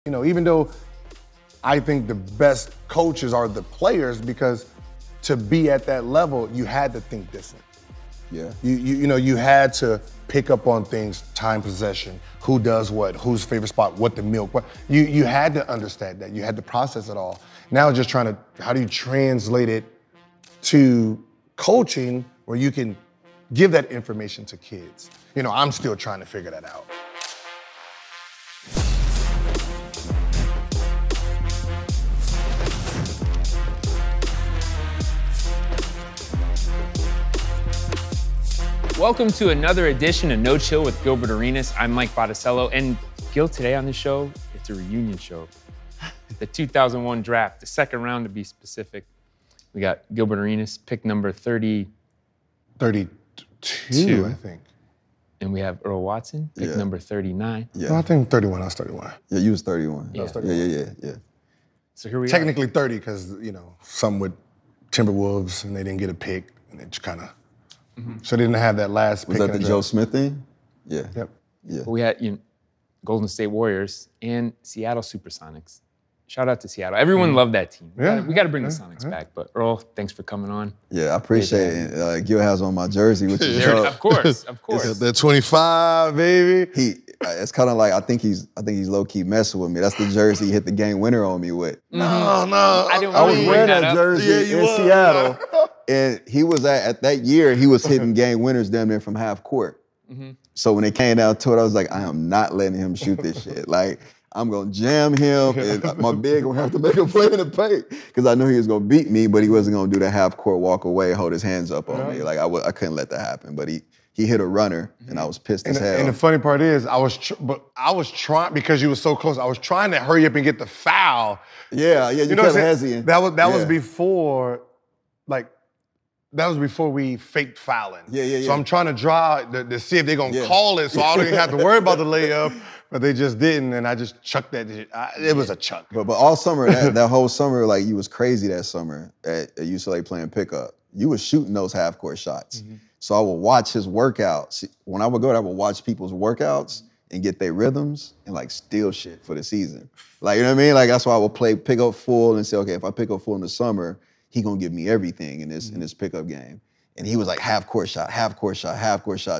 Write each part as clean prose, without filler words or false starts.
You know, even though I think the best coaches are the players, because to be at that level, you had to think different. Yeah. You know, you had to pick up on things, time possession, who does what, whose favorite spot, what the milk, what. You had to understand that. You had to process it all. Now just trying to, how do you translate it to coaching where you can give that information to kids? You know, I'm still trying to figure that out. Welcome to another edition of No Chill with Gilbert Arenas. I'm Mike Botticello, and Gil, today on the show, it's a reunion show. The 2001 draft, the second round to be specific. We got Gilbert Arenas, pick number 32, I think. And we have Earl Watson, pick number 39. Yeah. Well, I think 31, I was 31. Yeah, you was 31. Yeah. I was 31. Yeah. So here we Technically 30, because, you know, some with Timberwolves, and they didn't get a pick, and it just kind of, so they didn't have that last pick. Was that the Joe Smith thing? Yeah. Yep. Yeah. We had Golden State Warriors and Seattle Supersonics. Shout out to Seattle. Everyone loved that team. We got to bring the Sonics back. But Earl, thanks for coming on. Yeah, I appreciate it. Gil has on my jersey, which is dope. Of course. That 25, baby. It's kind of like I think he's low key messing with me. That's the jersey he hit the game winner on me with. No. I was wearing that jersey in Seattle, and he was at that year he was hitting game winners damn near from half court. So when it came down to it, I was like, I am not letting him shoot this shit. Like, I'm gonna jam him, and my big gonna have to make a play in the paint, because I knew he was gonna beat me, but he wasn't gonna do the half court walk away, hold his hands up on me. Like I couldn't let that happen. But he hit a runner, and I was pissed as hell. And the funny part is, I was trying, because you were so close, I was trying to hurry up and get the foul. Yeah, you kept hesitating. That was before, that was before we faked fouling. Yeah. So I'm trying to draw to see if they're gonna call it, so I don't even have to worry about the layup. But they just didn't, and I just chucked that shit. It was a chuck. But all summer, that whole summer, like, you was crazy that summer at UCLA playing pickup. You was shooting those half-court shots. So I would watch his workouts. When I would go there, I would watch people's workouts and get their rhythms and, like, steal shit for the season. Like, you know what I mean? Like, that's why I would pick up full and say, okay, if I pick up full in the summer, he gonna give me everything in this pickup game. And he was like, half-court shot,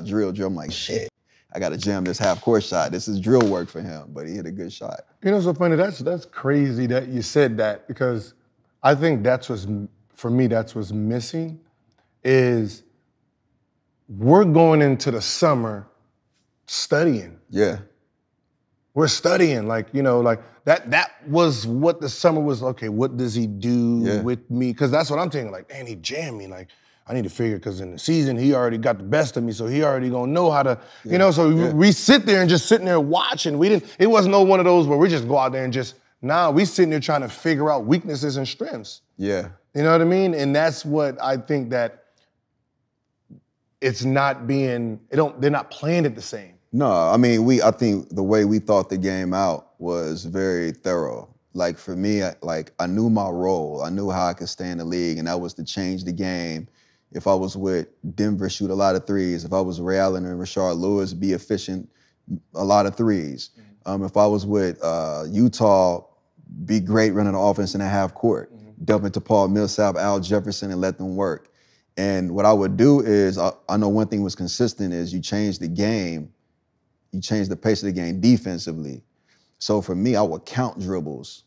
drill. I'm like, shit. I got to jam this half-court shot. This is drill work for him, but he hit a good shot. You know, so funny, that's crazy that you said that, because I think for me, that's what's missing, is we're going into the summer studying. Yeah. We're studying, that was what the summer was. Okay, what does he do with me? Because that's what I'm thinking, like, man, he jammed me, like, I need to figure, because in the season, he already got the best of me, so he already gonna know how to, we sit there and just sitting there watching. It wasn't no one of those where we just go out there and we sitting there trying to figure out weaknesses and strengths. Yeah. You know what I mean? And that's what I think that it's not they're not playing it the same. No, I mean, I think the way we thought the game out was very thorough. Like, for me, I knew my role. I knew how I could stay in the league, and that was to change the game. If I was with Denver, shoot a lot of threes. If I was Ray Allen and Rashard Lewis, be efficient, a lot of threes. If I was with Utah, be great running the offense in the half court. Dump into Paul Millsap, Al Jefferson, and let them work. And what I would do is, I know one thing was consistent is you change the game, you change the pace of the game defensively. So for me, I would count dribbles.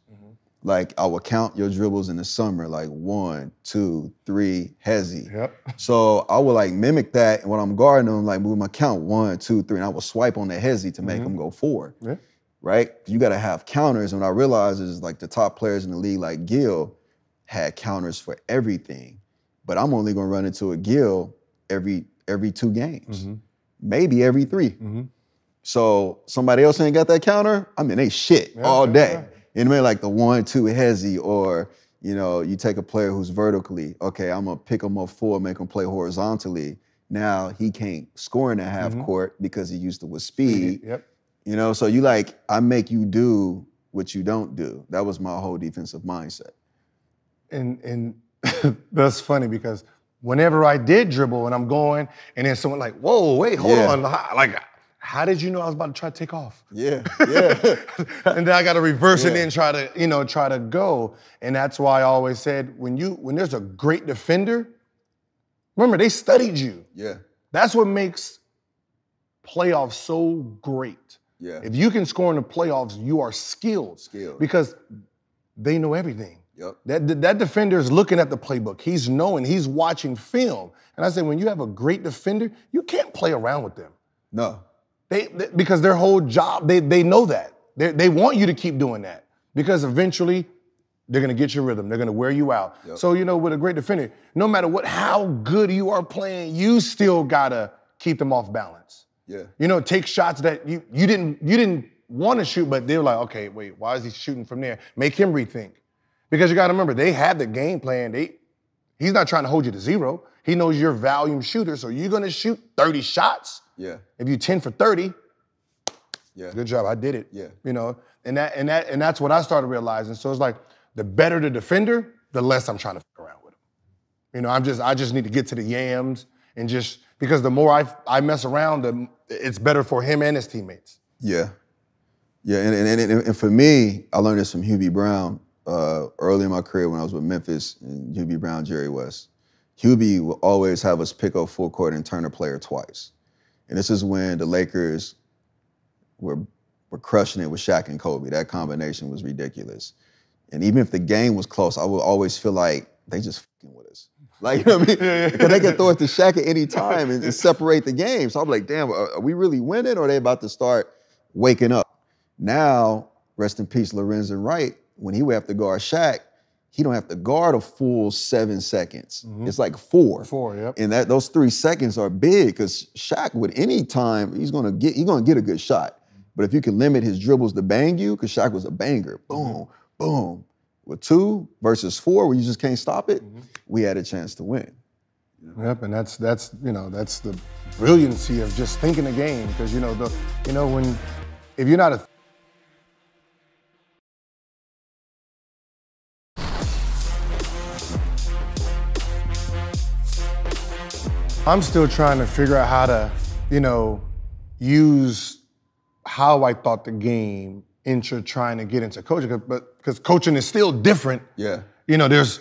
Like, I would count your dribbles in the summer, like 1, 2, 3, hezzy. Yep. So I would mimic that, and when I'm guarding them, move my count 1, 2, 3, and I would swipe on the hezzy to make them go 4. Yeah. Right? You gotta have counters, and what I realized is, the top players in the league, like Gil, had counters for everything. But I'm only gonna run into a Gil every 2 games, maybe every 3. So somebody else ain't got that counter, I mean, they shit all day. You know what I mean? Like the 1, 2 hezzy, or, you take a player who's vertically, okay, I'm gonna pick him up 4, make him play horizontally. Now he can't score in the half court because he used to with speed. Yep. So I make you do what you don't do. That was my whole defensive mindset. And that's funny, because whenever I did dribble and I'm going, and then someone like, whoa, wait, hold on. how did you know I was about to try to take off? Yeah. And then I got to reverse and then try to go. And that's why I always said, when there's a great defender, remember, they studied you. Yeah. That's what makes playoffs so great. Yeah. If you can score in the playoffs, you are skilled. Because they know everything. Yep. That defender is looking at the playbook. He's knowing, he's watching film. And I said, when you have a great defender, you can't play around with them. No. Because their whole job, they know that. They want you to keep doing that. Because eventually, they're gonna get your rhythm. They're gonna wear you out. Yep. So, with a great defender, no matter how good you are playing, you still gotta keep them off balance. Yeah. Take shots that you didn't want to shoot, but they're like, okay, wait, why is he shooting from there? Make him rethink. Because you gotta remember, they have the game plan. He's not trying to hold you to 0. He knows you're a volume shooter, so you're gonna shoot 30 shots. Yeah. If you 10 for 30, good job, I did it. Yeah. And that's what I started realizing. So it's like, the better the defender, the less I'm trying to fuck around with him. I just need to get to the yams and because the more I mess around, it's better for him and his teammates. Yeah. Yeah, and for me, I learned this from Hubie Brown early in my career when I was with Memphis and Hubie Brown, Jerry West. Hubie will always have us pick up full court and turn a player twice. And this is when the Lakers were crushing it with Shaq and Kobe. That combination was ridiculous. And even if the game was close, I would always feel like they just fucking with us. Like, you know what I mean? Because they can throw it to Shaq at any time and separate the game. So I'm like, damn, are we really winning or are they about to start waking up? Now, rest in peace, Lorenzen Wright, when he would have to guard Shaq, he don't have to guard a full 7 seconds. Mm-hmm. It's like 4. 4, yep. And those 3 seconds are big because Shaq, with any time, he's gonna get a good shot. But if you can limit his dribbles to bang you, because Shaq was a banger, boom, boom. With 2 versus 4, where you just can't stop it, we had a chance to win. Yep, and that's the brilliancy of just thinking the game. Because if you're not I'm still trying to figure out how to, use how I thought the game into trying to get into coaching, because coaching is still different. Yeah. There's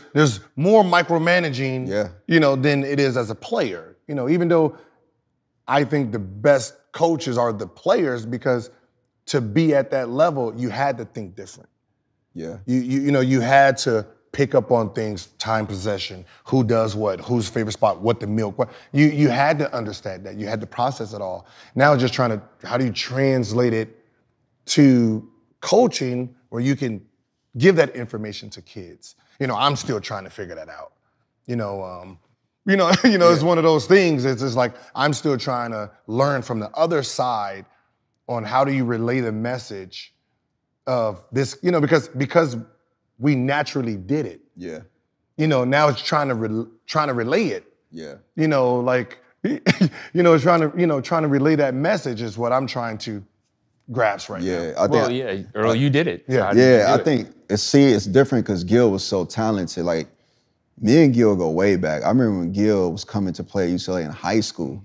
more micromanaging, than it is as a player. Even though I think the best coaches are the players, because to be at that level, you had to think different. Yeah. You had to pick up on things, time, possession, who does what, whose favorite spot, what the milk, what. You had to understand that. You had to process it all. Now just how do you translate it to coaching where you can give that information to kids? I'm still trying to figure that out. It's one of those things. It's just like, I'm still trying to learn from the other side on how do you relay the message of this, because we naturally did it. Yeah. Now it's trying to relay it. Yeah. Trying to relay that message is what I'm trying to grasp right now. Earl, you did it. I think it's different because Gil was so talented. Like, me and Gil go way back. I remember when Gil was coming to play at UCLA in high school,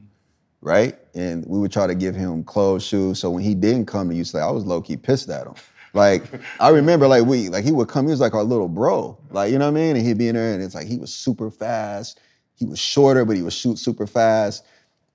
right? And we would try to give him clothes, shoes. So when he didn't come to UCLA, I was low-key pissed at him. Like, I remember he would come, he was like our little bro. Like, you know what I mean? And he'd be in there and it's like he was super fast. He was shorter, but he would shoot super fast.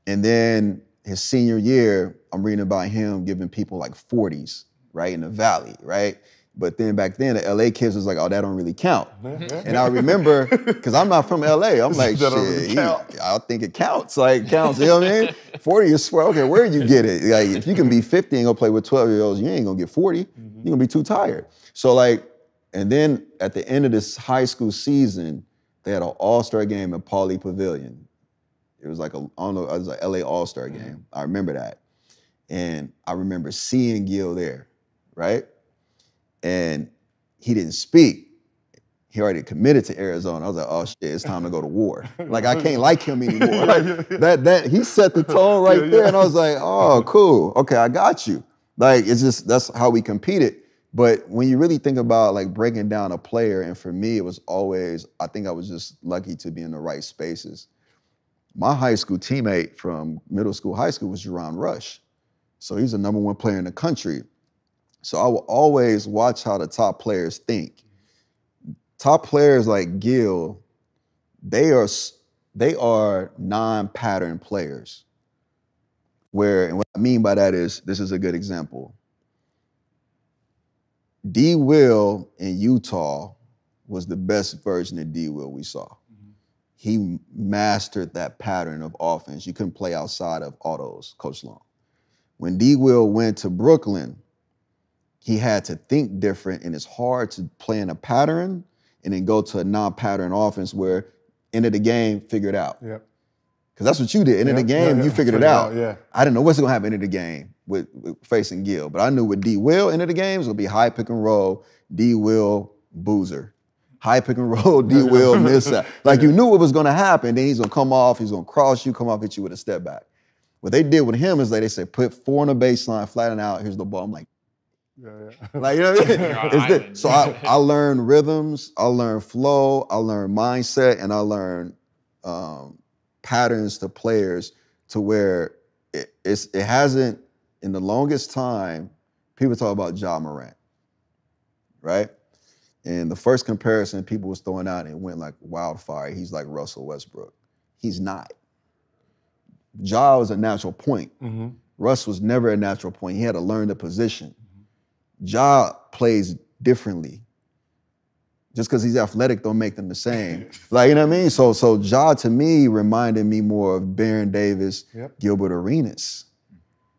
And then his senior year, I'm reading about him giving people like 40s, right, in the Valley, right? But then back then, the LA kids was like, oh, that don't really count. And I remember, because I'm not from LA, I'm like, shit, I think it counts. Like, counts, you know what I mean? 40 is swear, okay, where do you get it? Like, if you can be 50 and go play with 12-year-olds, you ain't gonna get 40. You're gonna be too tired. So like, and then at the end of this high school season, they had an all-star game at Pauley Pavilion. It was like it was an LA all-star game. I remember that. And I remember seeing Gil there, right? And he didn't speak. He already committed to Arizona. I was like, oh shit, it's time to go to war. Like, I can't like him anymore. Like, that he set the tone right there, and I was like, oh, cool. Okay, I got you. Like, it's just, that's how we competed. But when you really think about like breaking down a player, and for me, it was always, I think I was just lucky to be in the right spaces. My high school teammate from middle school, high school was Jerron Rush. So he's the #1 player in the country. So I will always watch how the top players think. Top players like Gil, they are non-pattern players. And what I mean by that is, this is a good example. D. Will in Utah was the best version of D. Will we saw. He mastered that pattern of offense. You couldn't play outside of autos, Coach Long. When D. Will went to Brooklyn, he had to think different, and it's hard to play in a pattern and then go to a non-pattern offense where end of the game, figure it out. Yep. Because that's what you did. End of the game, you figured it out. Yeah. I didn't know what's gonna happen end of the game with facing Gil, but I knew with D. Will, end of the game, it was gonna be high pick and roll, D. Will, boozer. High pick and roll, D. Will, miss out. Like you knew what was gonna happen, then he's gonna come off, he's gonna cross you, come off, hit you with a step back. What they did with him is they said, put 4 on the baseline, flatten out, here's the ball. I'm like, like, you know what I mean? So I learned rhythms, I learned flow, I learned mindset, and I learned patterns to players to where it hasn't, in the longest time, people talk about Ja Morant, right? And the first comparison people was throwing out and it went like wildfire. He's like Russell Westbrook. He's not. Ja was a natural point. Russ was never a natural point. He had to learn the position. Ja plays differently. Just because he's athletic don't make them the same. Like, you know what I mean? So Ja to me reminded me more of Baron Davis, Gilbert Arenas.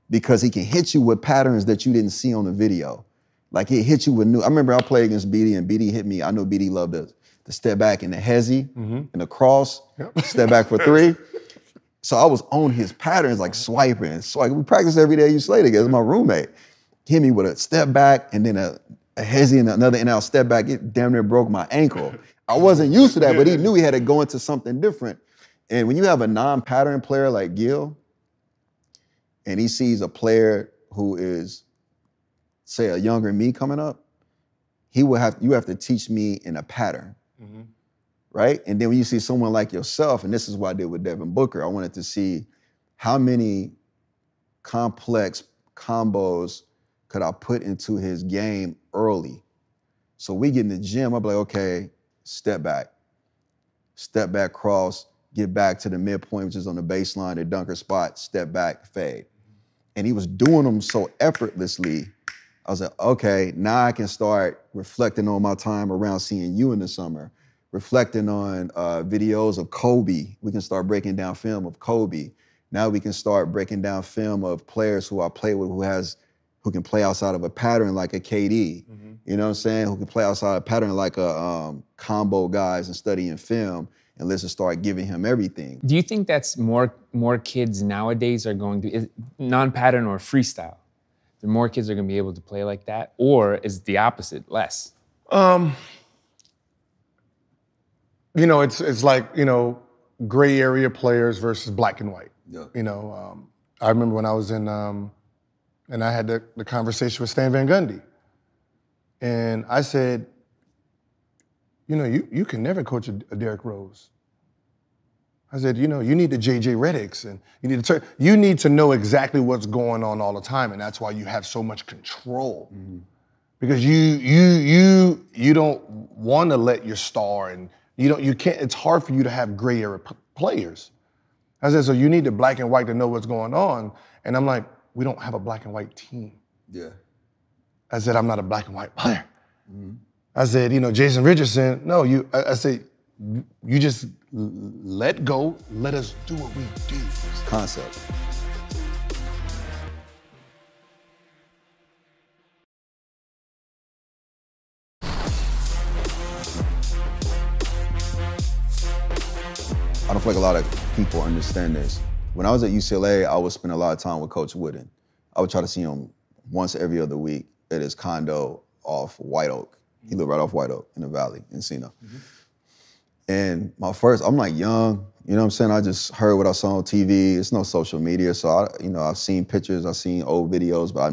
Because he can hit you with patterns that you didn't see on the video. Like he hit you with new. I remember I played against BD and BD hit me. I know BD loved the step back and the hezzy and the cross, step back for 3. So I was on his patterns, like swiping. We practice every day. You slay together. My roommate hit me with a step back and then a hezzy and another in-out step back. It damn near broke my ankle. I wasn't used to that, but he knew he had to go into something different. And when you have a non-pattern player like Gil, and he sees a player who is, say, a younger me coming up, you have to teach me in a pattern, right? And then when you see someone like yourself, and this is what I did with Devin Booker, I wanted to see how many complex combos could I put into his game early. So we get in the gym, I'll be like, okay, step back cross, get back to the midpoint, which is on the baseline, the dunker spot, step back, fade. And he was doing them so effortlessly. I was like, okay, now I can start reflecting on my time around seeing you in the summer, reflecting on videos of Kobe. We can start breaking down film of Kobe. Now we can start breaking down film of players who I play with who can play outside of a pattern like a KD. You know what I'm saying? Who can play outside a pattern like a combo guys and studying film. And let's just start giving him everything. Do you think that's more kids nowadays are going to, non-pattern or freestyle? The more kids are going to be able to play like that, or is it the opposite, less? You know, it's like, you know, gray area players versus black and white. You know, I remember when I was in, and I had the conversation with Stan Van Gundy. And I said, you know, you can never coach a Derrick Rose. I said, you know, you need the JJ Redicks, and you need to know exactly what's going on all the time, and that's why you have so much control. Because you don't want to let your star, and you can't. It's hard for you to have gray area players. I said, so you need the black and white to know what's going on, and I'm like, we don't have a black and white team. I said, I'm not a black and white player. I said, you know, Jason Richardson, no, I said, you just let go, let us do what we do. It's concept. I don't feel like a lot of people understand this. When I was at UCLA, I would spend a lot of time with Coach Wooden. I would try to see him once every other week at his condo off White Oak. He lived right off White Oak in the Valley, Encino. And I'm like young, you know what I'm saying? I just heard what I saw on TV. It's no social media, so I've seen pictures, I've seen old videos, but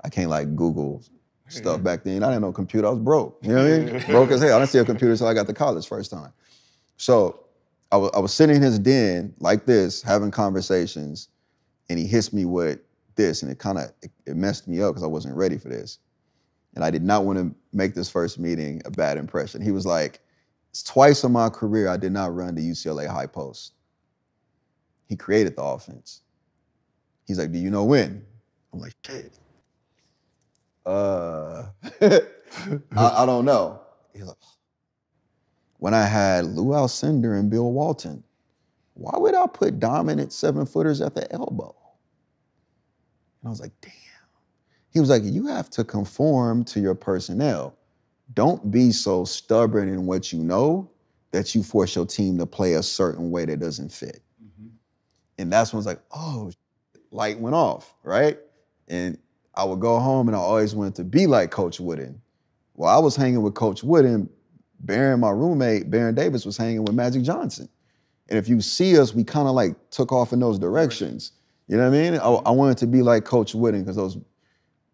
I can't like Google stuff back then. I didn't know computer, I was broke, you know what I mean? Broke as hell. I didn't see a computer until I got to college first time. So I was sitting in his den like this, having conversations, and he hits me with this, and it messed me up because I wasn't ready for this. And I did not want to make this first meeting a bad impression. He was like, twice in my career, I did not run the UCLA high post. He created the offense. He's like, do you know when? I'm like, shit. I don't know. He's like, when I had Lou Alcindor and Bill Walton, why would I put dominant 7-footers at the elbow? And I was like, damn. He was like, you have to conform to your personnel. Don't be so stubborn in what you know that you force your team to play a certain way that doesn't fit. Mm-hmm. And that's when I was like, oh, light went off, right? And I would go home and I always wanted to be like Coach Wooden. While I was hanging with Coach Wooden, Baron, my roommate, Baron Davis, was hanging with Magic Johnson. And if you see us, we kind of like took off in those directions. You know what I mean? I wanted to be like Coach Wooden because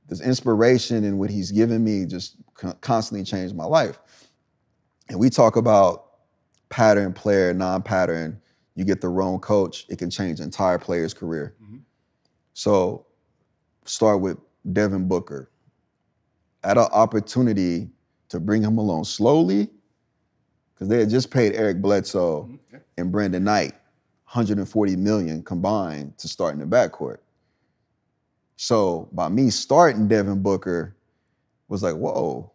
this inspiration and what he's given me just constantly changed my life. And we talk about pattern player, non-pattern. You get the wrong coach, it can change the entire player's career. Mm-hmm. So start with Devin Booker. I had an opportunity to bring him along slowly because they had just paid Eric Bledsoe and Brandon Knight $140 million combined to start in the backcourt. So by me starting Devin Booker was like, whoa,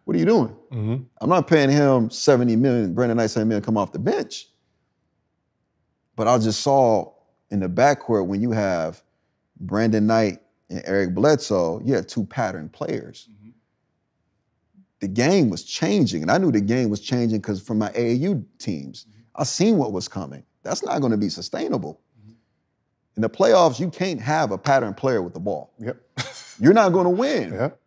what are you doing? Mm-hmm. I'm not paying him $70 million, Brandon Knight $70 million come off the bench. But I just saw in the backcourt when you have Brandon Knight and Eric Bledsoe, you had two pattern players. Mm-hmm. The game was changing, and I knew the game was changing because from my AAU teams, I seen what was coming. That's not going to be sustainable. Mm-hmm. In the playoffs, you can't have a pattern player with the ball. Yep. You're not going to win. Yep.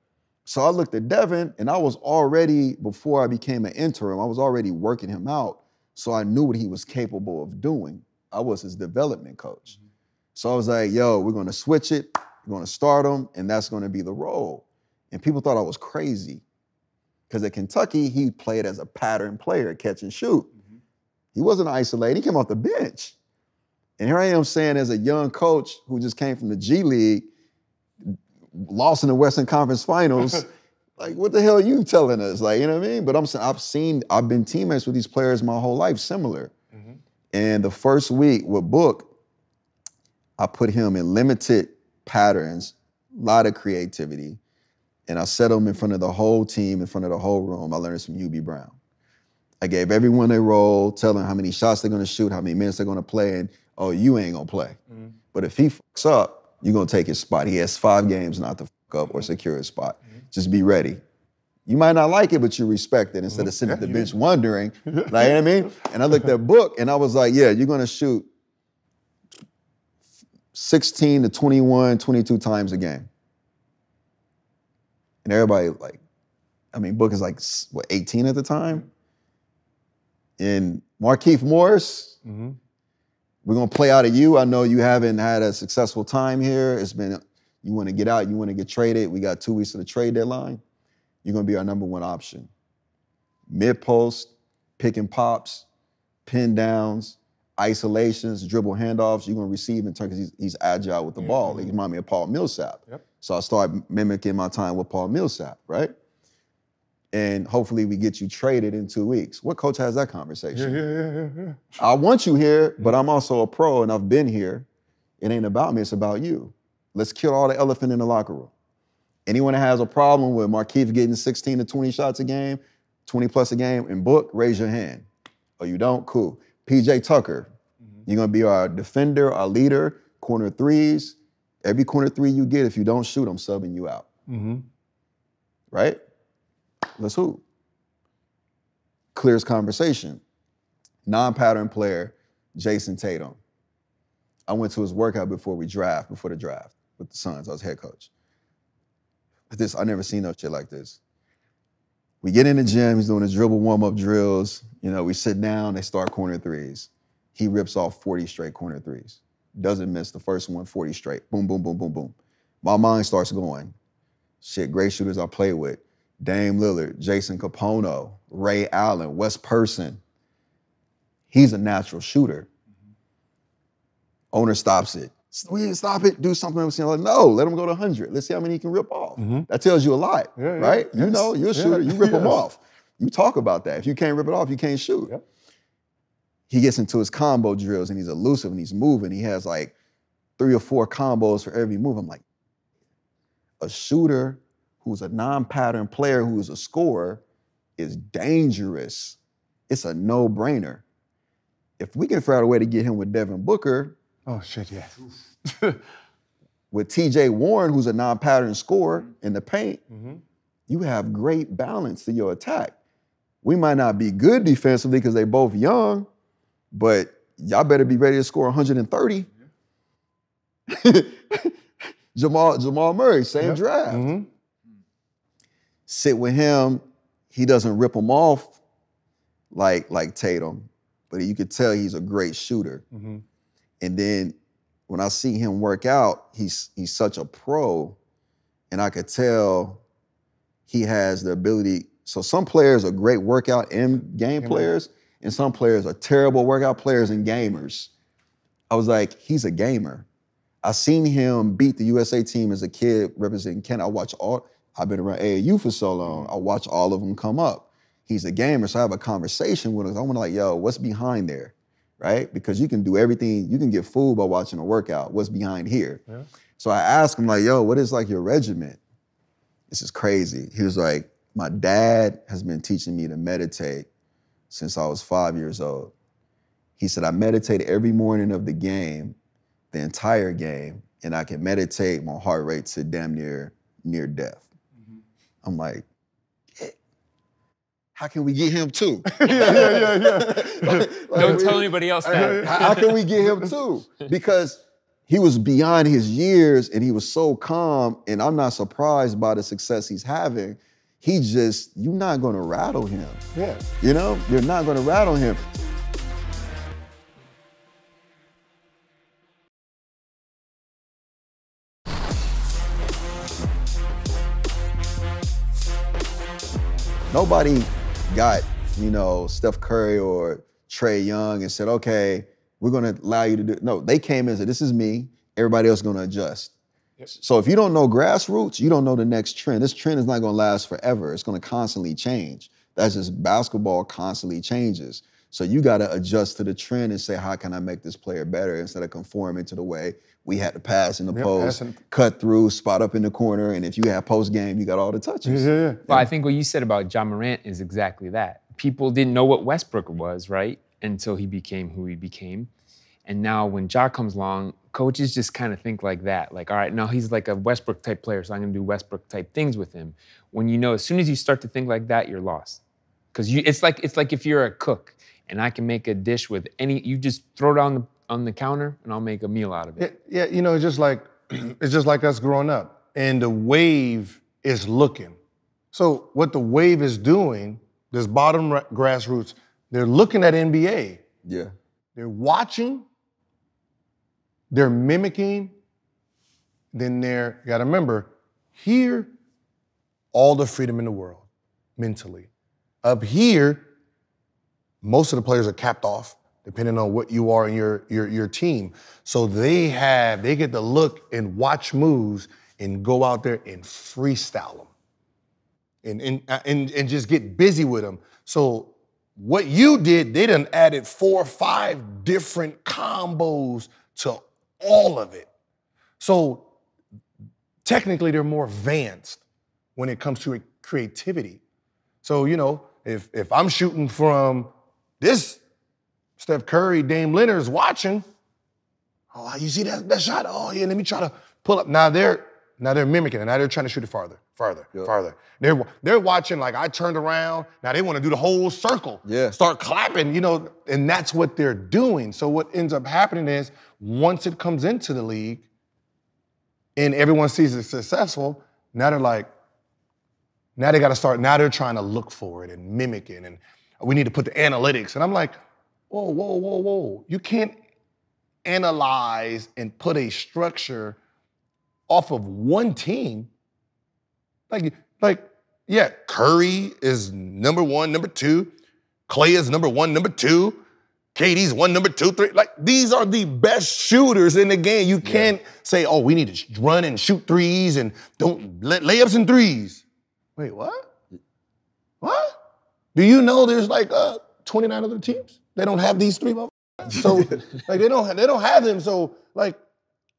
So I looked at Devin, and I was already, before I became an interim, I was already working him out, so I knew what he was capable of doing. I was his development coach. Mm-hmm. So I was like, yo, we're going to switch it. We're going to start him, and that's going to be the role. And people thought I was crazy because at Kentucky, he played as a pattern player, catch and shoot. Mm-hmm. He wasn't isolated. He came off the bench. And here I am saying as a young coach who just came from the G League, lost in the Western Conference Finals, like, what the hell are you telling us? Like, you know what I mean? But I'm saying, I've been teammates with these players my whole life, similar. Mm-hmm. And the first week with Book, I put him in limited patterns, a lot of creativity, and I set him in front of the whole team, in front of the whole room. I learned some UB Brown. I gave everyone their role, tell them how many shots they're gonna shoot, how many minutes they're gonna play, and you ain't gonna play. Mm-hmm. But if he fucks up, you're gonna take his spot. He has 5 games not to fuck up or secure his spot. Mm-hmm. Just be ready. You might not like it, but you respect it instead of sitting at the bench wondering, like, you know what I mean? And I looked at Book and I was like, yeah, you're gonna shoot 16 to 21, 22 times a game. And everybody Book is like, what, 18 at the time? And Markieff Morris, mm-hmm. We're gonna play out of you. I know you haven't had a successful time here. You wanna get out, you wanna get traded. We got 2 weeks to the trade deadline. You're gonna be our number 1 option. Mid-post, pick and pops, pin downs, isolations, dribble handoffs. You're gonna receive in turn because he's agile with the ball. Mm-hmm. He reminds me of Paul Millsap. Yep. So I started mimicking my time with Paul Millsap, right? And hopefully we get you traded in 2 weeks. What coach has that conversation? Yeah. I want you here, but I'm also a pro and I've been here. It ain't about me, it's about you. Let's kill all the elephant in the locker room. Anyone that has a problem with Markieff getting 16 to 20 shots a game, 20 plus a game, and Book, raise your hand. Oh, you don't? Cool. PJ Tucker, you're gonna be our defender, our leader, corner threes. Every corner 3 you get, if you don't shoot, I'm subbing you out. Mm-hmm. Right? Let's hoop. Clears conversation. Non-pattern player, Jason Tatum. I went to his workout before the draft with the Suns. I was head coach. I never seen no shit like this. We get in the gym, he's doing his dribble warm-up drills. You know, we sit down, they start corner threes. He rips off 40 straight corner threes. Doesn't miss the first one, 40 straight. Boom, boom, boom, boom, boom. My mind starts going. Shit, great shooters I play with. Dame Lillard, Jason Capono, Ray Allen, Wes Person. He's a natural shooter. Mm-hmm. Owner stops it. We stop it, do something else. Like, no, let him go to 100. Let's see how many he can rip off. That tells you a lot, right? You know, you're a shooter, you rip them off. You talk about that. If you can't rip it off, you can't shoot. Yep. He gets into his combo drills and he's elusive and he's moving. He has like 3 or 4 combos for every move. I'm like, a shooter who's a non-pattern player who's a scorer is dangerous. It's a no-brainer. If we can figure out a way to get him with Devin Booker. Oh, shit, yeah. With TJ Warren, who's a non-pattern scorer in the paint, you have great balance to your attack. We might not be good defensively because they're both young, but y'all better be ready to score 130. Jamal Murray, same draft. Sit with him. He doesn't rip him off like Tatum, but you could tell he's a great shooter. And then when I see him work out, he's such a pro, and I could tell he has the ability. So some players are great workout and game players, and some players are terrible workout players and gamers. I was like, he's a gamer. I seen him beat the USA team as a kid representing Canada. I've been around AAU for so long. I watch all of them come up. He's a gamer, so I have a conversation with him. I want to like, yo, what's behind there, right? Because you can do everything. You can get fooled by watching a workout. What's behind here? Yeah. So I asked him like, yo, what is like your regimen? This is crazy. He was like, my dad has been teaching me to meditate since I was 5 years old. He said, I meditate every morning of the game, the entire game, and I can meditate my heart rate to damn near death. I'm like, how can we get him too? Don't tell anybody else that. How can we get him too? Because he was beyond his years and he was so calm, and I'm not surprised by the success he's having. You're not gonna rattle him. Yeah. You know, you're not gonna rattle him. Nobody got, Steph Curry or Trae Young and said, okay, we're gonna allow you to do it. No, they came in and said, this is me, everybody else is gonna adjust. Yep. So if you don't know grassroots, you don't know the next trend. This trend is not gonna last forever. It's gonna constantly change. That's just basketball constantly changes. So you gotta adjust to the trend and say, how can I make this player better instead of conforming to the way we had to pass in the post, cut through, spot up in the corner, and if you have post game, you got all the touches. Well, I think what you said about Ja Morant is exactly that. People didn't know what Westbrook was, right? Until he became who he became. And now when Ja comes along, coaches just kind of think like that. Like, all right, now he's like a Westbrook type player, so I'm gonna do Westbrook type things with him. When as soon as you start to think like that, you're lost. Because it's like if you're a cook and I can make a dish with you just throw it on the counter and I'll make a meal out of it. Yeah, it's just like us growing up. And the wave is looking. So what the wave is doing, this bottom grassroots, they're looking at NBA. Yeah. They're watching, they're mimicking, then you gotta remember, here, all the freedom in the world, mentally. Up here, most of the players are capped off, depending on what you are in your team. So they get to look and watch moves and go out there and freestyle them and just get busy with them. So what you did, they done added 4 or 5 different combos to all of it. So technically they're more advanced when it comes to creativity. So, if I'm shooting from this, Steph Curry, Dame Leonard's watching. Oh, you see that shot? Oh yeah, let me try to pull up. Now they're mimicking it. Now they're trying to shoot it farther. They're watching like I turned around. Now they want to do the whole circle. Yeah. Start clapping, and that's what they're doing. So what ends up happening is once it comes into the league and everyone sees it successful, now they're like, now they got to start, now they're trying to look for it and mimic it. And we need to put the analytics. And I'm like, whoa. You can't analyze and put a structure off of one team. Yeah, Curry is number 1, number 2. Clay is number 1, number 2. KD's 1, number 2, 3. Like, these are the best shooters in the game. You can't say, oh, we need to run and shoot threes and don't let layups and threes. Wait, what? What? Do you know there's like 29 other teams? They don't have these three motherfuckers. So like they don't have them. So like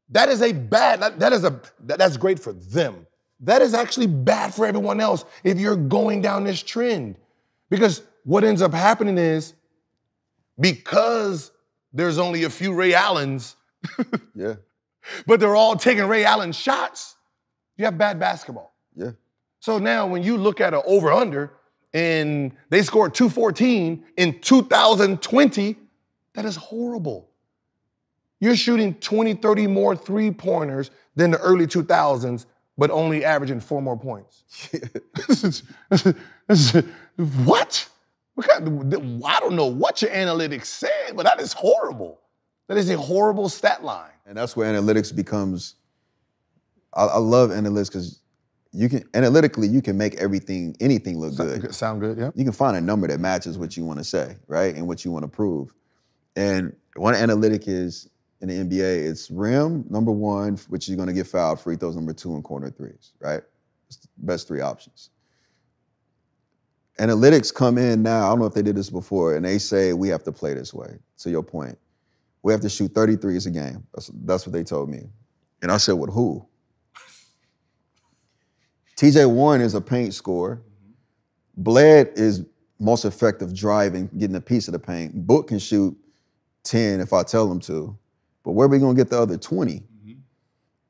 that is a bad, that's great for them. That is actually bad for everyone else if you're going down this trend. Because what ends up happening is because there's only a few Ray Allens, but they're all taking Ray Allen shots, you have bad basketball. Yeah. So now when you look at an over-under and they scored 214 in 2020, that is horrible. You're shooting 20, 30 more three-pointers than the early 2000s, but only averaging 4 more points. What? I don't know what your analytics said, but that is horrible. That is a horrible stat line. And that's where analytics becomes, I love analytics because analytically, you can make anything look good. Sound good, yeah. You can find a number that matches what you want to say, right? And what you want to prove. And one analytic is, in the NBA, it's rim, number 1, which you're going to get fouled, free throws, number 2, and corner threes, right? It's the best 3 options. Analytics come in now, I don't know if they did this before, and they say we have to play this way, to your point. We have to shoot 33s a game. That's what they told me. And I said, with who? TJ Warren is a paint scorer. Bled is most effective driving, getting a piece of the paint. Book can shoot 10 if I tell him to. But where are we gonna get the other 20?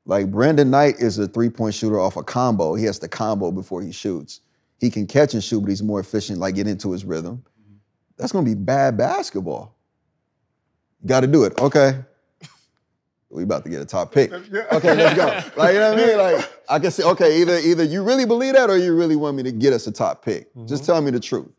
Like Brandon Knight is a 3-point shooter off a combo. He has to combo before he shoots. He can catch and shoot, but he's more efficient, like get into his rhythm. That's gonna be bad basketball. You gotta do it, okay. We about to get a top pick. Okay, let's go. Like, you know what I mean? Like, I can say, okay, either you really believe that or you really want me to get us a top pick. Just tell me the truth.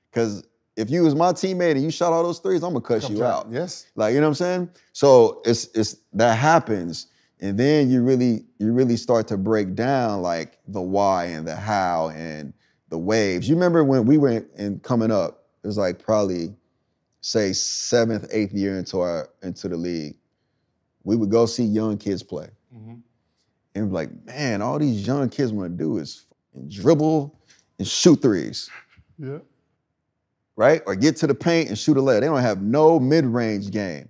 Because if you was my teammate and you shot all those threes, I'm gonna cuss you out. Yes. Like, you know what I'm saying? So it's that happens, and then you really start to break down like the why and the how and the waves. You remember when we went and coming up, it was like probably, say, 7th, 8th year into the league. We would go see young kids play. And be like, man, all these young kids want to do is dribble and shoot threes. Yeah. Right? Or get to the paint and shoot a layup. They don't have no mid-range game.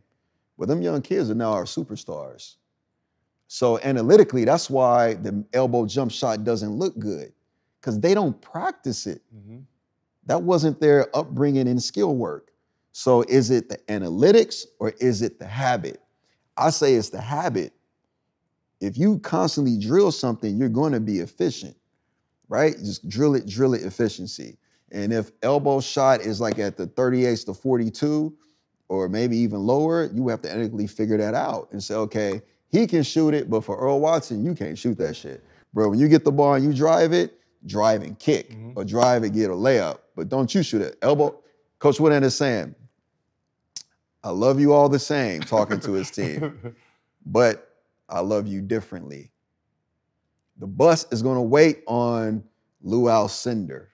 But them young kids are now our superstars. So analytically, that's why the elbow jump shot doesn't look good, because they don't practice it. That wasn't their upbringing in skill work. So is it the analytics or is it the habit? I say it's the habit. If you constantly drill something, you're going to be efficient, right? Just drill it, efficiency. And if elbow shot is like at the 38 to 42, or maybe even lower, you have to analytically figure that out and say, okay, he can shoot it, but for Earl Watson, you can't shoot that shit. Bro, when you get the ball and you drive it, drive and kick, or drive and get a layup, but don't you shoot it. Elbow, Coach Woodhand is saying, I love you all the same, talking to his team, but I love you differently. The bus is gonna wait on Lou Alcindor.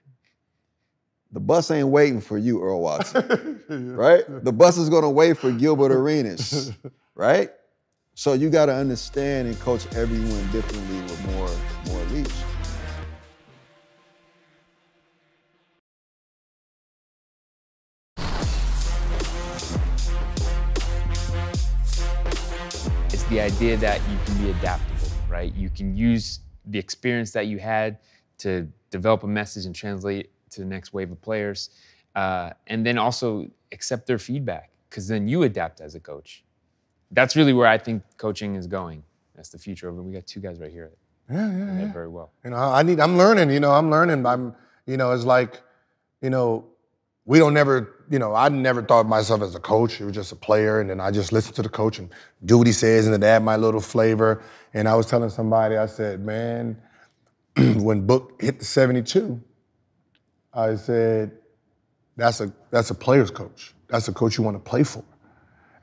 The bus ain't waiting for you, Earl Watson, right? The bus is gonna wait for Gilbert Arenas, right? So you gotta understand and coach everyone differently with more leash. The idea that you can be adaptable, right? You can use the experience that you had to develop a message and translate it to the next wave of players, and then also accept their feedback, because then you adapt as a coach. That's really where I think coaching is going. That's the future of it. We got 2 guys right here. Yeah. Very well. You know, I'm learning. It's like, we don't never, I never thought of myself as a coach. It was just a player, and then I just listen to the coach and do what he says and then add my little flavor. And I was telling somebody, I said, man, when Book hit the 72, I said, that's a player's coach. That's a coach you want to play for.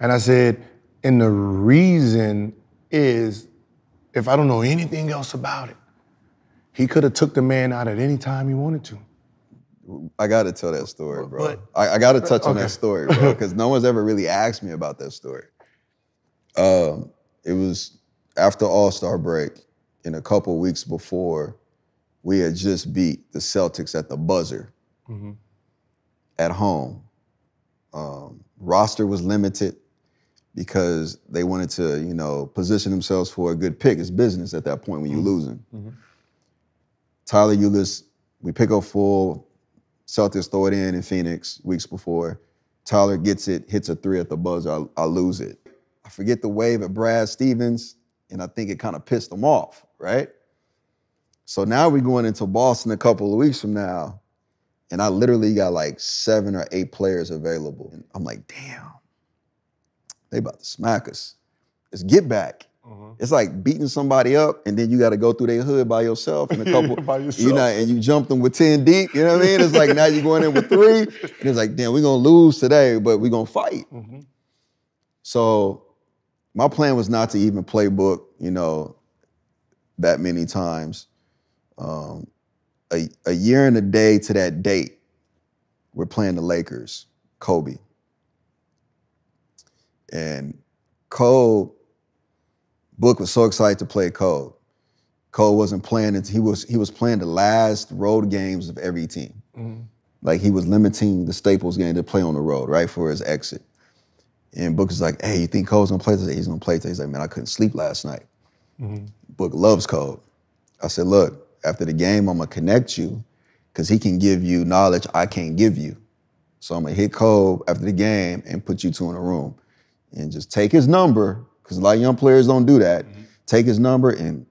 And I said, and the reason is, if I don't know anything else about it, he could have took the man out at any time he wanted to. I got to tell that story, bro. I got to touch on that story, bro, because no one's ever really asked me about that story. It was after All-Star break, and a couple of weeks before, we had just beat the Celtics at the buzzer at home. Roster was limited because they wanted to, you know, position themselves for a good pick. It's business at that point when you're losing. Tyler Ulis, we pick up full. Celtics throw it in Phoenix weeks before. Tyler gets it, hits a three at the buzzer. I lose it. I forget the wave at Brad Stevens, and I think it kind of pissed him off, right? So now we're going into Boston a couple of weeks from now, and I literally got like 7 or 8 players available. And I'm like, damn, they about to smack us. It's get back. It's like beating somebody up, and then you got to go through their hood by yourself and a couple, by yourself. You know, and you jump them with 10 deep. You know what I mean? It's like now you're going in with 3. And it's like, damn, we're gonna lose today, but we're gonna fight. So my plan was not to even play Book, you know, that many times. A year and a day to that date, we're playing the Lakers, Kobe. And Book was so excited to play Cole. Cole wasn't playing it. He was playing the last road games of every team. Like he was limiting the Staples game to play on the road, right, for his exit. And Book was like, hey, you think Cole's gonna play today? He's gonna play today. He's like, man, I couldn't sleep last night. Book loves Cole. I said, look, after the game, I'm gonna connect you because he can give you knowledge I can't give you. So I'm gonna hit Cole after the game and put you two in a room and just take his number, because a lot of young players don't do that. Take his number and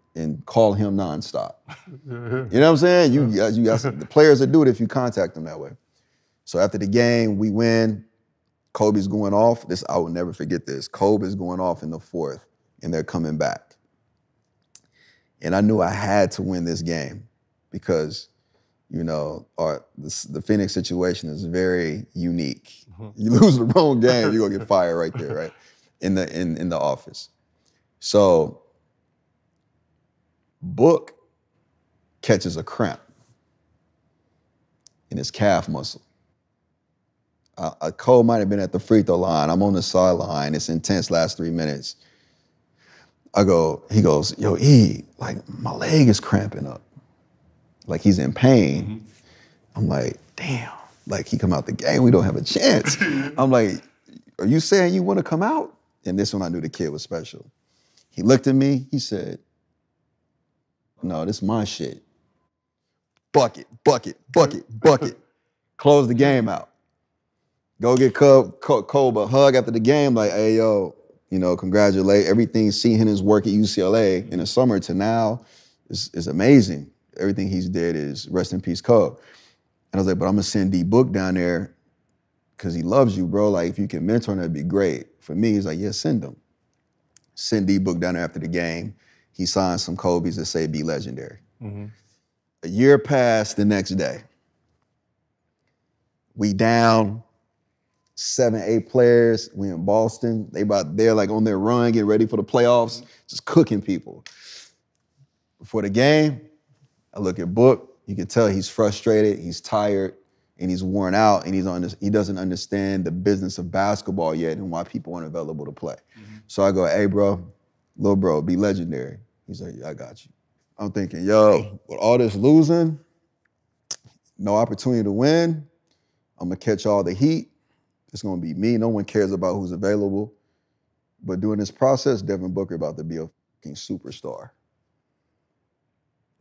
call him nonstop. You know what I'm saying? You got the players that do it if you contact them that way. So after the game, we win. Kobe's going off. I will never forget this. Kobe's going off in the 4th, and they're coming back. And I knew I had to win this game because, you know, the Phoenix situation is very unique. You lose the wrong game, you're gonna get fired right there, right? In the office. So Book catches a cramp in his calf muscle. Cole might have been at the free throw line. I'm on the sideline. It's intense last 3 minutes. He goes, yo, E, like my leg is cramping up. Like he's in pain. I'm like, damn. Like he come out the game, we don't have a chance. I'm like, are you saying you want to come out? And this one I knew the kid was special. He looked at me, he said, no, this is my shit. Bucket, bucket, bucket, bucket. Close the game out. Go get Cole a hug after the game, like, hey, yo, you know, congratulate. Everything, seeing his work at UCLA in the summer to now is amazing. Everything he's did is rest in peace, Cole. And I was like, but I'm gonna send D Book down there because he loves you, bro. Like, if you can mentor him, that'd be great. For me, he's like, yeah, send him. Send D Book down there after the game. He signed some Kobe's that say be legendary. A year passed the next day. We down 7, 8 players. We in Boston. They're like on their run, getting ready for the playoffs, just cooking people. Before the game, I look at Book. You can tell he's frustrated, he's tired, and he's worn out, and he doesn't understand the business of basketball yet and why people aren't available to play. So I go, hey, bro, little bro, be legendary. He's like, yeah, I got you. I'm thinking, yo, with all this losing, no opportunity to win, I'm gonna catch all the heat. It's gonna be me. No one cares about who's available. But during this process, Devin Booker about to be a fucking superstar.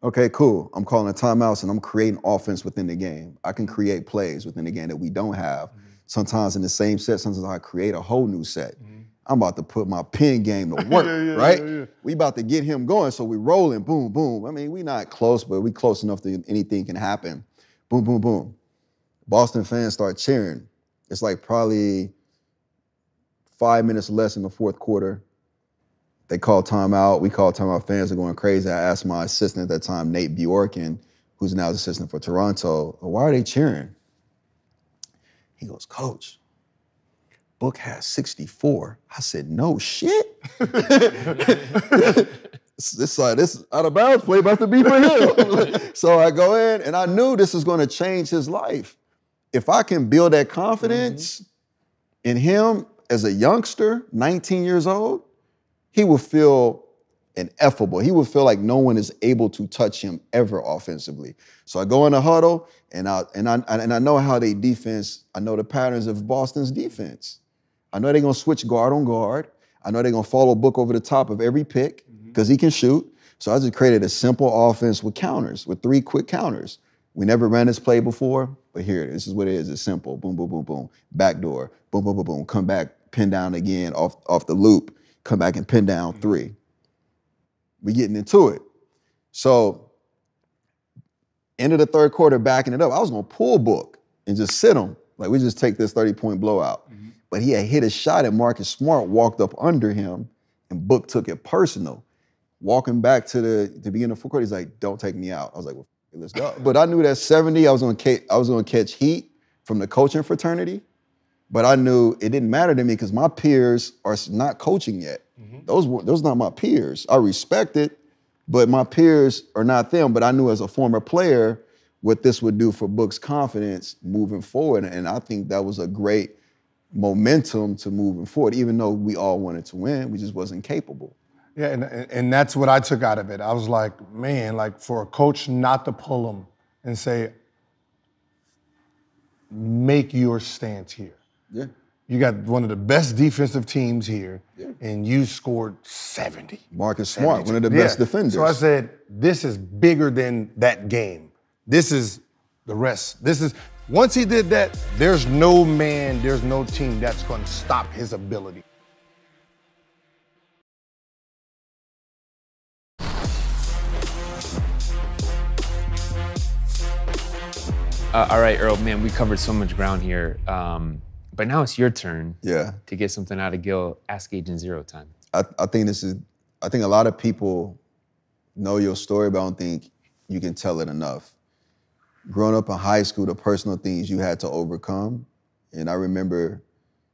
Okay, cool. I'm calling a timeout and I'm creating offense within the game. I can create plays within the game that we don't have. Sometimes in the same set, sometimes I create a whole new set. I'm about to put my pen game to work, right? We about to get him going, so we rolling, boom, boom. I mean, we not close, but we close enough that anything can happen. Boom, boom, boom. Boston fans start cheering. It's like probably 5 minutes less in the 4th quarter. They call timeout. We call timeout. Fans are going crazy. I asked my assistant at that time, Nate Bjorken, who's now the assistant for Toronto, why are they cheering? He goes, Coach, Book has 64. I said, no shit. this out of bounds play about to be for him. So I go in, and I knew this was going to change his life. If I can build that confidence in him as a youngster, 19 years old, he will feel ineffable. He will feel like no one is able to touch him ever offensively. So I go in the huddle, and I know how they defense. I know the patterns of Boston's defense. I know they're gonna switch guard on guard. I know they're gonna follow Book over the top of every pick because he can shoot. So I just created a simple offense with counters, with 3 quick counters. We never ran this play before, but here, this is what it is. It's simple. Boom, boom, boom, boom. Backdoor. Boom, boom, boom, boom. Come back, pin down again off the loop. Come back and pin down 3. We getting into it. So, end of the third quarter, backing it up. I was gonna pull Book and just sit him. Like, we just take this 30-point blowout. But he had hit a shot at Marcus Smart, walked up under him, and Book took it personal. Walking back to the beginning of the fourth quarter, he's like, don't take me out. I was like, well, let's go. But I knew that 70, I was gonna catch heat from the coaching fraternity, but I knew it didn't matter to me because my peers are not coaching yet. Those are not my peers. I respect it, but my peers are not them. But I knew as a former player what this would do for Book's confidence moving forward, and I think that was a great momentum to moving forward. Even though we all wanted to win, we just wasn't capable. Yeah, and that's what I took out of it. I was like, man, like for a coach not to pull him and say, make your stance here. Yeah. You got one of the best defensive teams here, and you scored 70. Marcus Smart, one of the best defenders. So I said, this is bigger than that game. This is the rest. Once he did that, there's no man, there's no team that's going to stop his ability. All right, Earl, man, we covered so much ground here. But now it's your turn to get something out of Gil. Ask Agent Zero time. I think a lot of people know your story, but I don't think you can tell it enough. Growing up in high school, the personal things you had to overcome, and I remember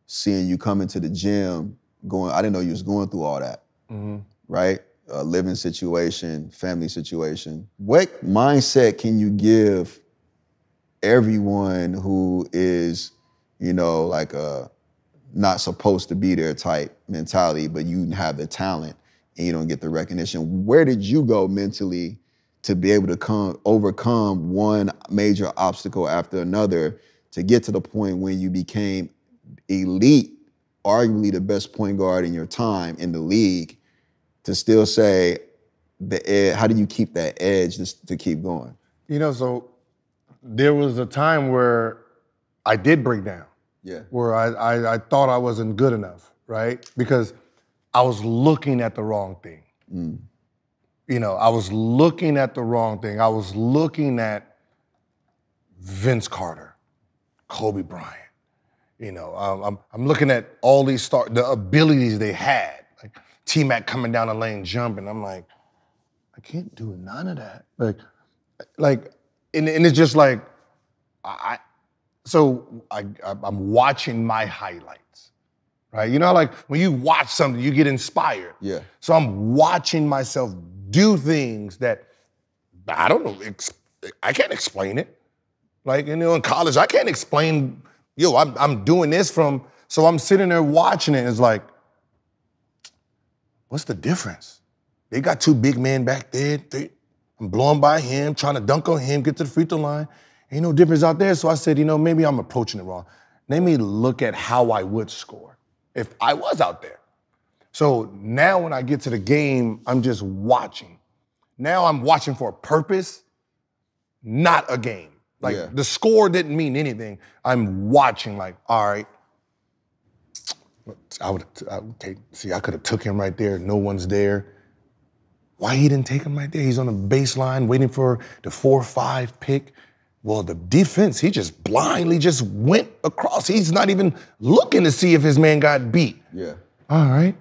seeing you come into the gym I didn't know you was going through all that, right? A living situation, family situation. What mindset can you give everyone who is, like a not supposed to be there type mentality, but you have the talent and you don't get the recognition? Where did you go mentally to be able to overcome one major obstacle after another to get to the point when you became elite, arguably the best point guard in your time in the league, to still say, how do you keep that edge to keep going? So there was a time where I did break down. Yeah. Where I thought I wasn't good enough, right? Because I was looking at the wrong thing. I was looking at the wrong thing. I was looking at Vince Carter, Kobe Bryant. I'm looking at all these the abilities they had, like T-Mac coming down the lane jumping. I'm like, I can't do none of that. And it's just like, I'm watching my highlights, right? Like when you watch something, you get inspired. Yeah. So I'm watching myself do things that I don't know, I can't explain it. Like, in college, I can't explain, I'm doing this so I'm sitting there watching it, and it's like, what's the difference? They got 2 big men back there. I'm blowing by him, trying to dunk on him, get to the free throw line. Ain't no difference out there. So I said, maybe I'm approaching it wrong. Let me look at how I would score if I was out there. So now when I get to the game, I'm just watching. Now I'm watching for a purpose, not a game. Like the score didn't mean anything. I'm watching like, all right, I could have took him right there. No one's there. Why he didn't take him right there? He's on the baseline waiting for the 4-5 pick. Well, the defense, he just blindly just went across. He's not even looking to see if his man got beat. Yeah. All right.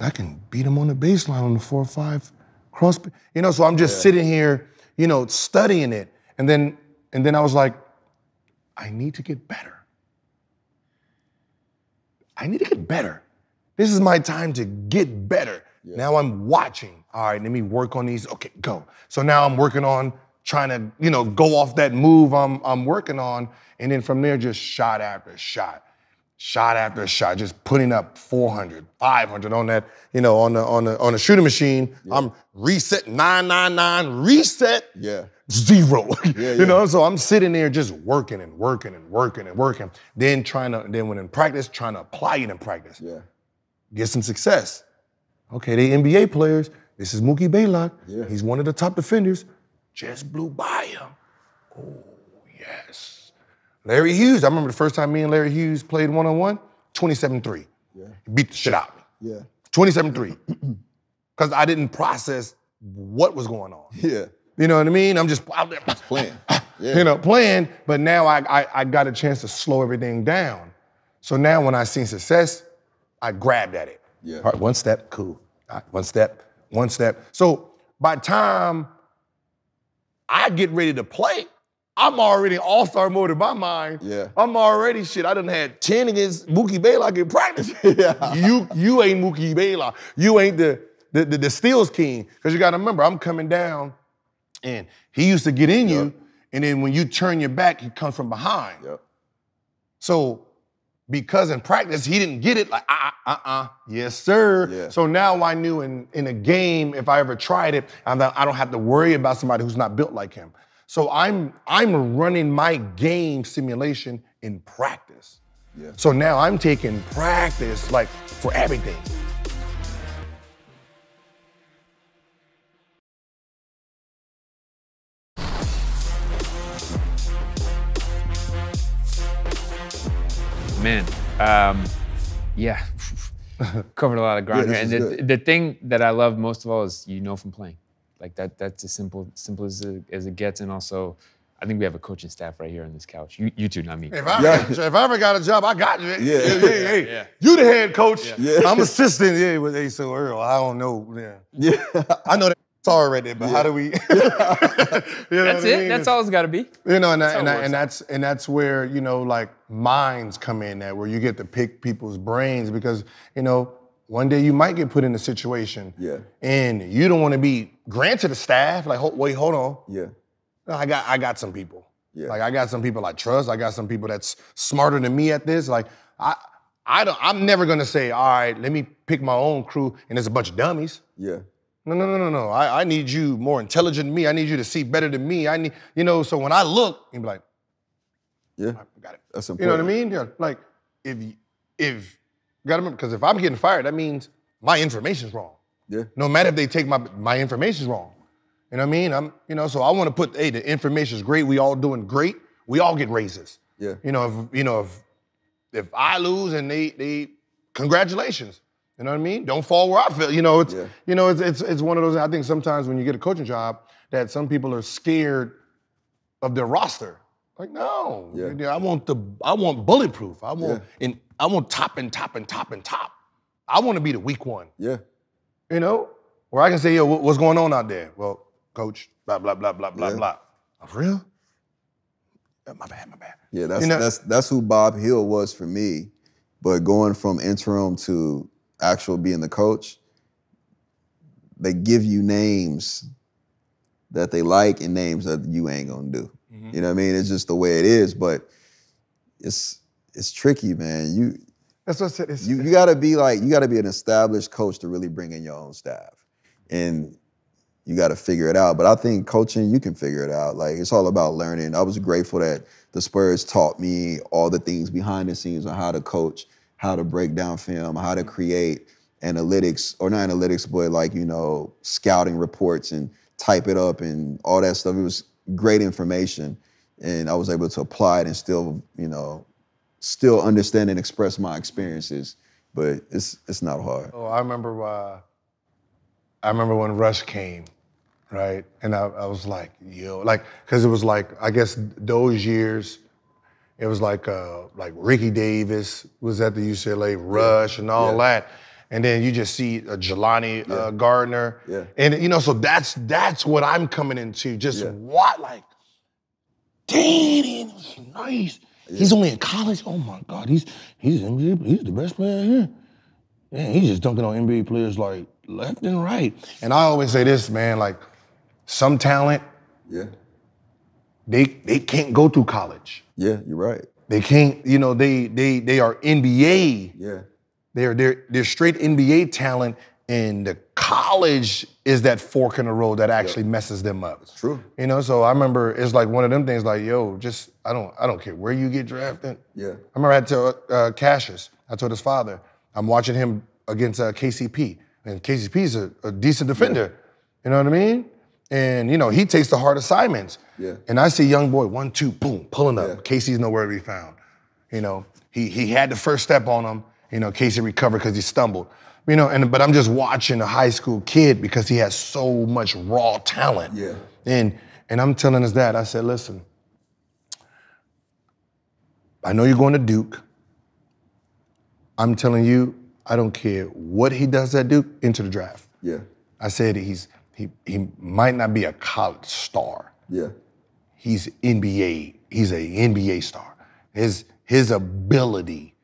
I can beat him on the baseline on the 4-5 cross. So I'm just sitting here, studying it. And then I was like, I need to get better. I need to get better. This is my time to get better. Yeah. Now I'm watching. All right, let me work on these. Okay, go. So now I'm working on trying to, go off that move I'm working on. And then from there, just shot after shot. Shot after shot, just putting up 400, 500 on that, on the shooting machine. Yeah. I'm reset 999, reset 0. So I'm sitting there just working and working and working and working. Then when in practice, trying to apply it in practice. Yeah. Get some success. Okay, they NBA players. This is Mookie Blaylock. Yeah. He's one of the top defenders. Just blew by him. Oh, yes. Larry Hughes, I remember the first time me and Larry Hughes played one-on-one, 27-3. Yeah. He beat the shit out of me. Yeah. 27-3. Because I didn't process what was going on. Yeah. You know what I mean? I'm just out there. Playing. Yeah. Playing, but now I got a chance to slow everything down. So now when I see success, I grabbed at it. Yeah. All right, one step, cool. All right, one step. So by the time I get ready to play, I'm already in all-star mode in my mind. Yeah. I'm already, I done had 10 against Mookie Blaylock in practice. Yeah. You ain't Mookie Blaylock. You ain't the steals king. Because you got to remember, I'm coming down, and he used to get in you, and then when you turn your back, he comes from behind. Yep. So because in practice, he didn't get it, like, yes, sir. Yeah. So now I knew in a game, if I ever tried it, I don't have to worry about somebody who's not built like him. So I'm running my game simulation in practice. Yeah. So now I'm taking practice like for everything. Man, yeah, covered a lot of ground here. And the thing that I love most of all is from playing. Like that's as simple as it gets. And also, I think we have a coaching staff right here on this couch. You two, not me. If I ever got a job, I got you. Yeah. You the head coach. Yeah. I'm assistant. Yeah, with so Earl. I don't know. Yeah. I know that. Sorry right there, but how do we? That's it. That's all it's got to be. And that's where like minds come in. That where you get to pick people's brains because one day you might get put in a situation. Yeah. And you don't want to be granted a staff. Like, wait, hold on. Yeah. No, I got some people. Yeah. Like I got some people I trust. I got some people that's smarter than me at this. Like I'm never gonna say, all right, let me pick my own crew and there's a bunch of dummies. Yeah. No. I need you more intelligent than me. I need you to see better than me. I need, so when I look, you'd be like, yeah, I got it. That's important. You know what I mean? Yeah. Like if you gotta remember, because if I'm getting fired, that means my information's wrong. Yeah. No matter if they take my information's wrong. You know what I mean? So I want to put, the information's great. We all doing great. We all get raises. Yeah. If I lose and they congratulations. You know what I mean? Don't fall where I fell. It's one of those. I think sometimes when you get a coaching job, that some people are scared of their roster. Like, no, I want bulletproof. I want top and top and top and top. I want to be the weak one. Yeah. Where I can say, yo, what's going on out there? Well, coach, blah blah blah blah blah blah. Oh, for real? My bad. Yeah, that's who Bob Hill was for me. But going from interim to actual being the coach, they give you names that they like and names that you ain't gonna do. Mm-hmm. You know what I mean? It's just the way it is, but it's tricky, man. That's what I said. You gotta be an established coach to really bring in your own staff. And you gotta figure it out. But I think coaching, you can figure it out. Like, it's all about learning. I was grateful that the Spurs taught me all the things behind the scenes on how to coach, how to break down film, how to create analytics, or not analytics, but like, scouting reports and type it up and all that stuff. It was great information. And I was able to apply it and still understand and express my experiences. But it's not hard. Oh, I remember when Rush came, right? And I was like, because it was like, I guess those years, it was like Ricky Davis was at the UCLA, Rush and all that. And then you just see Jelani Gardner. Yeah. And, so that's what I'm coming into. Just what, like, dang, nice. Yeah. He's only in college. Oh my God, he's NBA, he's the best player here. Yeah, he's just dunking on NBA players like left and right. And I always say this, man, like some talent, they can't go through college. Yeah, you're right. They can't, you know, they are NBA. Yeah. They're straight NBA talent, and the college is that fork in the road that actually messes them up. It's true. You know, so I remember it's like one of them things like, yo, just, I don't care where you get drafted. Yeah. I remember I had to Cassius, I told his father, I'm watching him against KCP, and KCP's a decent defender. You know what I mean? And, you know, he takes the hard assignments. Yeah. And I see young boy, 1, 2, boom, pulling up. Casey's nowhere to be found. You know, he had the first step on him. You know, Casey recovered because he stumbled. You know, but I'm just watching a high school kid because he has so much raw talent. Yeah. And I'm telling his dad, I said, listen, I know you're going to Duke. I'm telling you, I don't care what he does at Duke, into the draft. Yeah. I said he might not be a college star. Yeah. He's NBA. He's a NBA star. His ability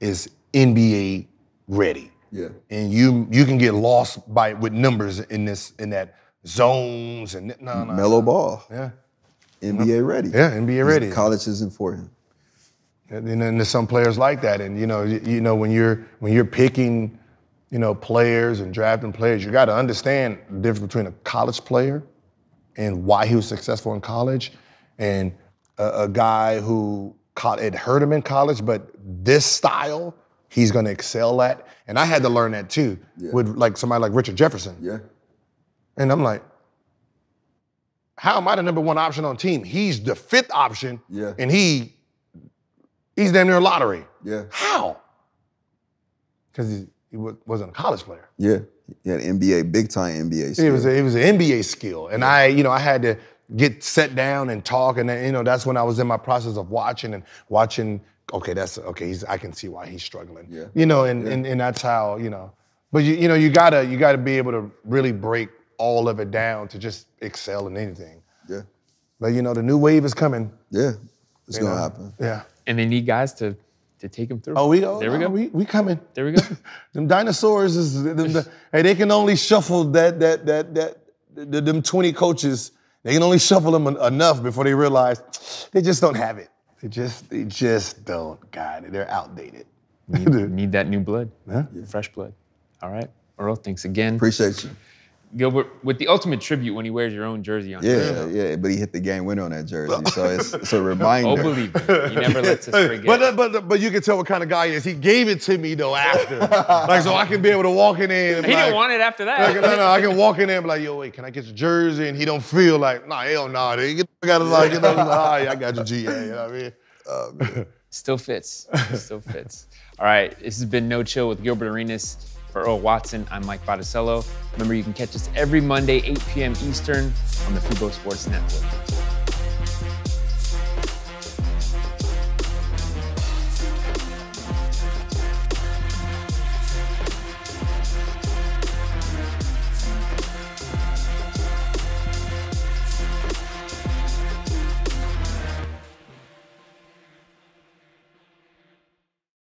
is NBA ready. Yeah. And you can get lost with numbers in that zones and mellow ball. Yeah. NBA ready. Yeah, NBA ready. College isn't for him. And then there's some players like that. And you know when you're picking, you know, players and drafting players, you got to understand the difference between a college player and why he was successful in college, and a guy who it hurt him in college, but this style he's going to excel at. And I had to learn that too with like somebody like Richard Jefferson. Yeah. And I'm like, how am I the number 1 option on the team? He's the 5th option, and he's damn near a lottery. Yeah. How? Because he wasn't a college player. Yeah. He had NBA, big time NBA skill. It was an NBA skill. And I had to get set down and talk, and then, you know, that's when I was in my process of watching, I can see why he's struggling. Yeah. You know, and that's how, you know. But you gotta be able to really break all of it down to just excel in anything. Yeah. But you know, the new wave is coming. Yeah. It's gonna happen. Yeah. And they need guys to take them through. Oh, we go. There we go. We coming. There we go. Them dinosaurs hey, they can only shuffle them 20 coaches. They can only shuffle them enough before they realize they just don't have it. They just don't got it. They're outdated. Need that new blood. Yeah. Fresh blood. All right. Earl, thanks again. Appreciate you. Gilbert, with the ultimate tribute when he wears your own jersey on. Yeah, but he hit the game winner on that jersey, so it's a reminder. Oh, believe me, he never lets us forget. But you can tell what kind of guy he is. He gave it to me though after, like so I can be able to walk in there. And he didn't want it after that. I can walk in there and be like, yo, wait, can I get your jersey? And he don't feel like, nah, hell no, nah, I got your GA. You know what I mean? Still fits. Still fits. All right, this has been No Chill with Gilbert Arenas. For Earl Watson, I'm Mike Botticello. Remember, you can catch us every Monday, 8 p.m. Eastern on the Fubo Sports Network.